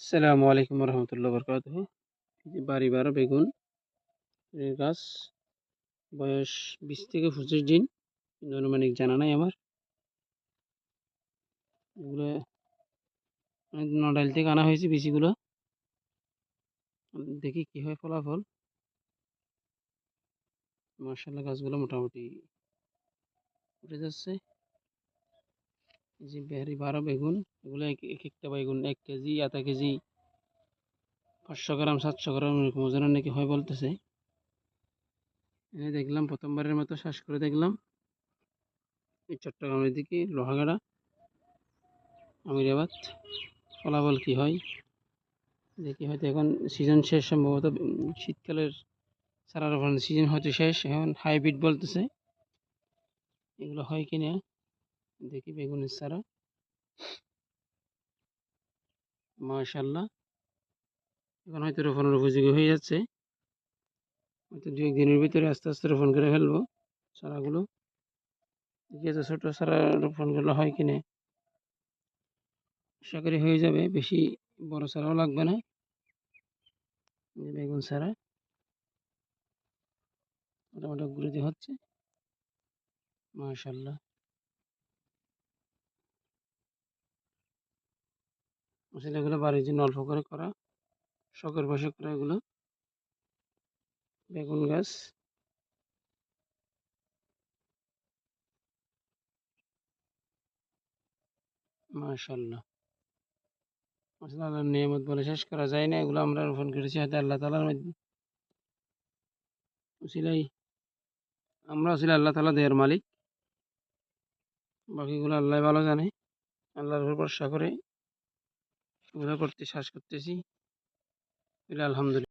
আসসালামু আলাইকুম রহমতুল্লাহ বরকাতুহু। বাড়ি বারো বেগুন এর গাছ, বয়স 20 থেকে 25 দিন, কিন্তু আনুমানিক জানা নাই আমার। এগুলো নড়াইল থেকে আনা হয়েছে বিচিগুলো। দেখি কি হয় ফলাফল। মার্শাল্লাহ, গাছগুলো মোটামুটি উঠে যাচ্ছে। এই যে বাড়ি বারো বেগুন, এগুলো এক একটা বেগুন 1 কেজি, আধা কেজি, 500 গ্রাম, 700 গ্রাম এরকম ওজনের নাকি হয় বলতেছে। দেখলাম প্রথমবারের মতো শ্বাস করে দেখলাম এই চট্টগ্রামের দিকে লোহাগাড়া আমিরাবাদ। ফলাফল কি হয় দেখি। হয়তো এখন সিজন শেষ, সম্ভবত শীতকালের চারা রোপণের সিজন হয়তো শেষ। এখন হাইব্রিড বলতেছে, এগুলো হয় কিনা দেখি। বেগুনের চারা মাশাল্লাহ এখন হয়তো রোপণের উপযোগী হয়ে যাচ্ছে। হয়তো 2-1 দিনের ভিতরে আস্তে আস্তে রোপণ করে ফেলবো চারাগুলো। দেখি এত ছোটো চারা রোপণ করলে হয় কিনা। আশা করি হয়ে যাবে, বেশি বড় চারাও লাগবে না। বেগুন চারা মোটামুটি গ্রোথ হচ্ছে মাশাল্লাহ। আসলে এগুলো বাড়ির জন্য অল্প করে করা, শখের বসে করা এগুলো বেগুন গাছ। মাশাল্লাহ, আসলে আল্লাহর নিয়ামত বলে শেষ করা যায় না। এগুলো আমরা রোপণ করেছি হয়তো আল্লাহ তালার উসিলাই। আমরা আসলে আল্লাহ তালা দেয়ার মালিক, বাকিগুলো আল্লাহ ভালো জানে। আল্লাহর উপর ভরসা করে এগুলো করতে শ্বাস করতেছি, আলহামদুলিল্লাহ।